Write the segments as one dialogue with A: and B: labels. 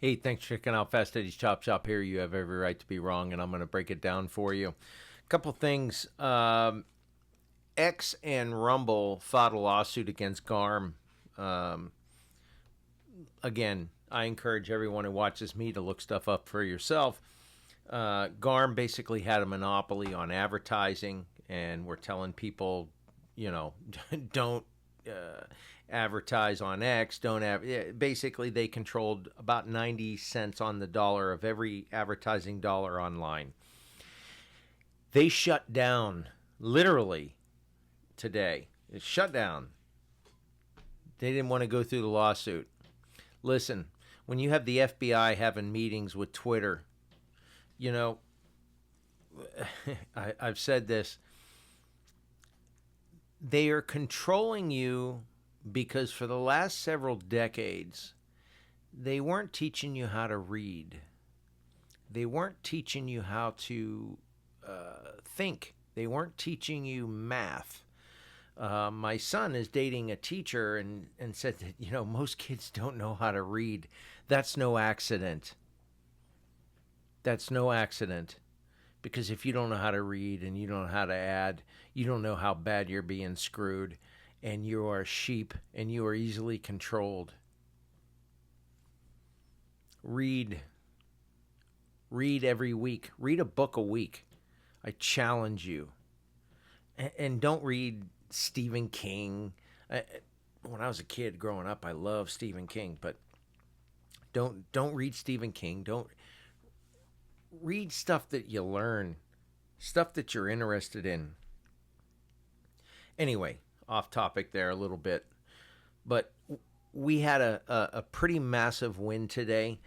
A: Hey, thanks for checking out Fast Eddie's Chop Shop here. You have every right to be wrong, and I'm going to break it down for you. A couple things. X and Rumble filed a lawsuit against GARM. Um, Again, I encourage everyone who watches me to look stuff up for yourself. GARM basically had a monopoly on advertising, and we're telling people, you know, don't advertise on X. Basically, they controlled about 90 cents on the dollar of every advertising dollar online. They shut down literally today. It shut down. They didn't want to go through the lawsuit. Listen, when you have the FBI having meetings with Twitter, you know, I've said this. They are controlling you because for the last several decades, they weren't teaching you how to read. They weren't teaching you how to think. They weren't teaching you math. My son is dating a teacher and said that, you know, most kids don't know how to read. That's no accident. That's no accident. Because if you don't know how to read and you don't know how to add, you don't know how bad you're being screwed, and you are a sheep and you are easily controlled. Read. Read every week. Read a book a week. I challenge you. And don't read Stephen King. When I was a kid growing up, I loved Stephen King, but don't read Stephen King. Don't read stuff that you learn, stuff that you're interested in. Anyway, off topic there a little bit, but we had a pretty massive win today.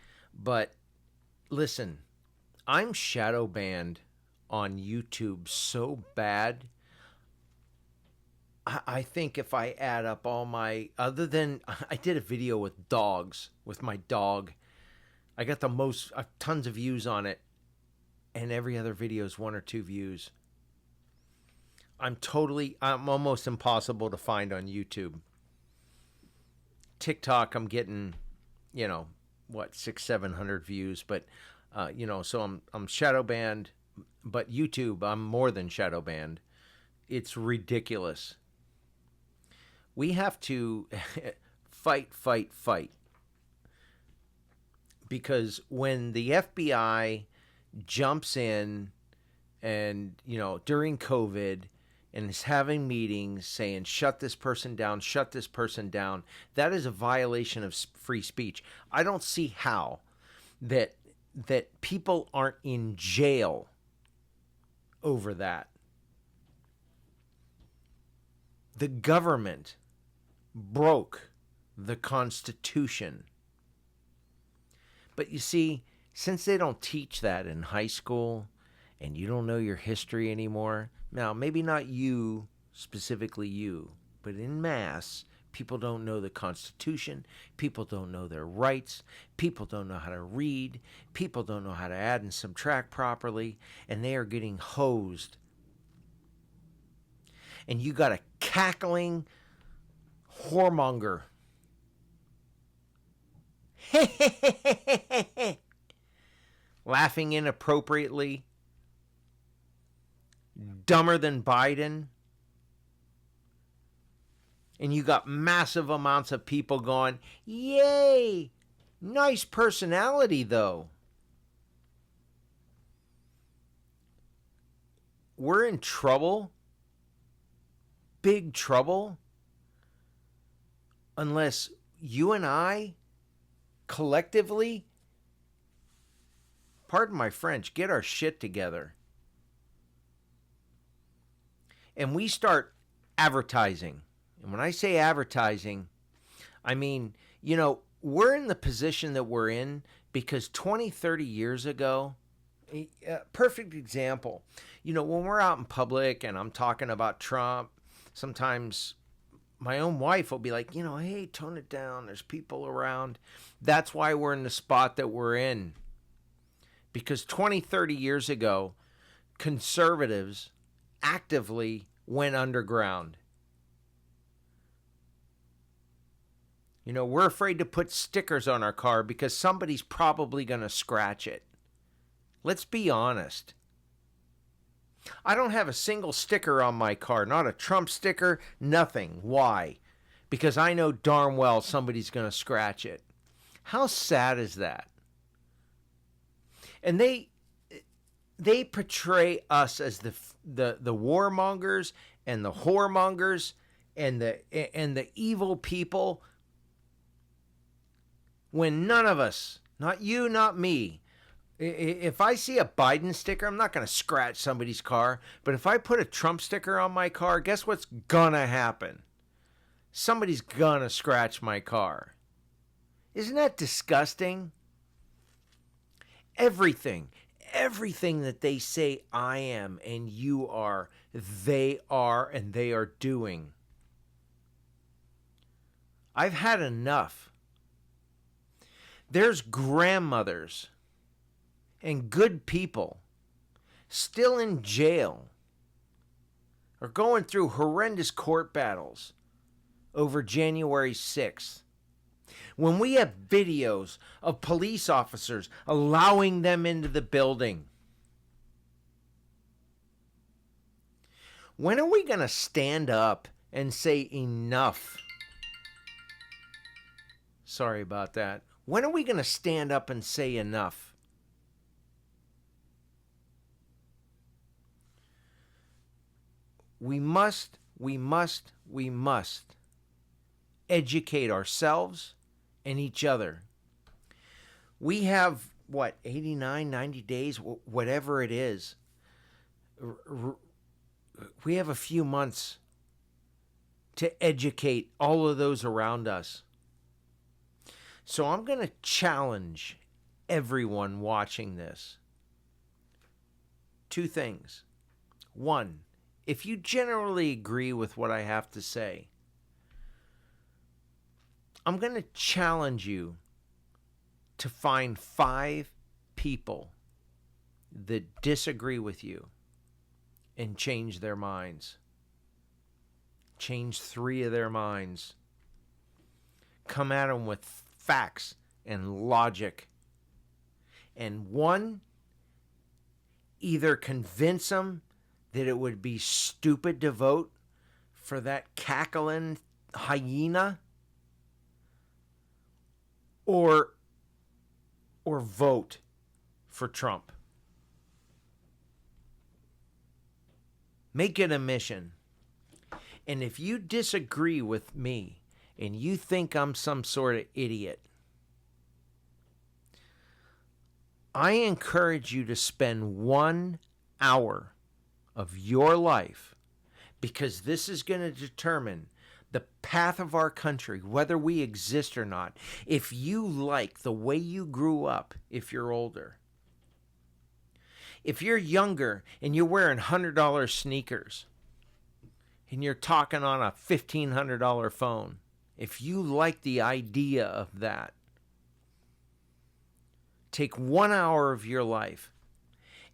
A: But listen, I'm shadow banned on YouTube so bad. I think if I add up all my, other than I did a video with dogs, with my dog, I got the most, tons of views on it, and every other video is 1 or 2 views. I'm almost impossible to find on YouTube. TikTok, I'm getting, 600-700 views, but, so I'm shadow banned, but YouTube, I'm more than shadow banned. It's ridiculous. We have to fight. Because when the FBI jumps in and, during COVID and is having meetings saying, shut this person down, that is a violation of free speech. I don't see how that people aren't in jail over that. The government broke the Constitution. But you see, since they don't teach that in high school and you don't know your history anymore, now maybe not you, specifically you, but in mass, people don't know the Constitution, people don't know their rights, people don't know how to read, people don't know how to add and subtract properly, and they are getting hosed. And you got a cackling whoremonger. Laughing inappropriately. Dumber than Biden. And you got massive amounts of people going, yay! Nice personality, though. We're in trouble. Big trouble. Unless you and I collectively, pardon my French, get our shit together. And we start advertising. And when I say advertising, I mean, we're in the position that we're in because 20, 30 years ago, perfect example, when we're out in public and I'm talking about Trump, sometimes my own wife will be like, hey, tone it down. There's people around. That's why we're in the spot that we're in. Because 20, 30 years ago, conservatives actively went underground. You know, we're afraid to put stickers on our car because somebody's probably going to scratch it. Let's be honest. I don't have a single sticker on my car, not a Trump sticker, nothing. Why? Because I know darn well somebody's going to scratch it. How sad is that? And they portray us as the warmongers and the whoremongers and the evil people, when none of us, not you, not me, if I see a Biden sticker, I'm not going to scratch somebody's car. But if I put a Trump sticker on my car, guess what's going to happen? Somebody's going to scratch my car. Isn't that disgusting? Everything that they say I am and you are, they are and they are doing. I've had enough. There's grandmothers and good people still in jail or going through horrendous court battles over January 6th. When we have videos of police officers allowing them into the building. When are we going to stand up and say enough? Sorry about that. When are we going to stand up and say enough? We must educate ourselves and each other. We have, 89, 90 days, whatever it is. We have a few months to educate all of those around us. So I'm going to challenge everyone watching this. 2 things. 1, if you generally agree with what I have to say, I'm going to challenge you to find 5 people that disagree with you and change their minds. Change 3 of their minds. Come at them with facts and logic. And 1, either convince them that it would be stupid to vote for that cackling hyena, or vote for Trump. Make it a mission. And if you disagree with me and you think I'm some sort of idiot, I encourage you to spend 1 hour of your life, because this is going to determine the path of our country, whether we exist or not. If you like the way you grew up, if you're older, if you're younger and you're wearing $100 sneakers and you're talking on a $1,500 phone, if you like the idea of that, take 1 hour of your life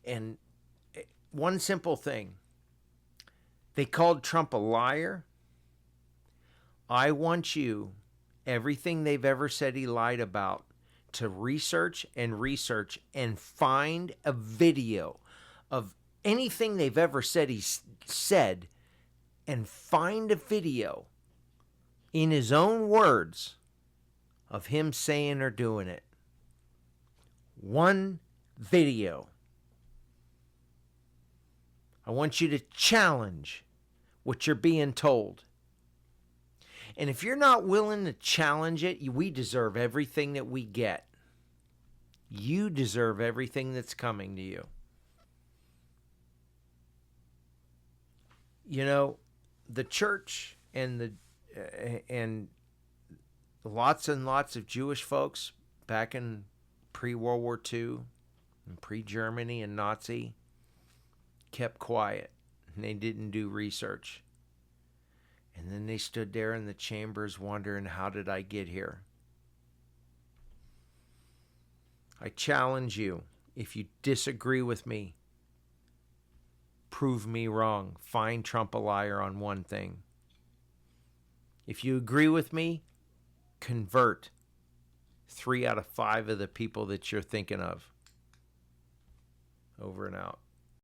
A: and one simple thing. They called Trump a liar. I want you, everything they've ever said he lied about, to research and find a video of anything they've ever said he said, and find a video in his own words of him saying or doing it. 1 video. I want you to challenge what you're being told. And if you're not willing to challenge it, we deserve everything that we get. You deserve everything that's coming to you. You know, the church and lots and lots of Jewish folks back in pre-World War II and pre-Germany and Nazi kept quiet, and they didn't do research. And then they stood there in the chambers wondering, how did I get here? I challenge you, if you disagree with me, prove me wrong. Find Trump a liar on one thing. If you agree with me, convert 3 out of 5 of the people that you're thinking of. Over and out.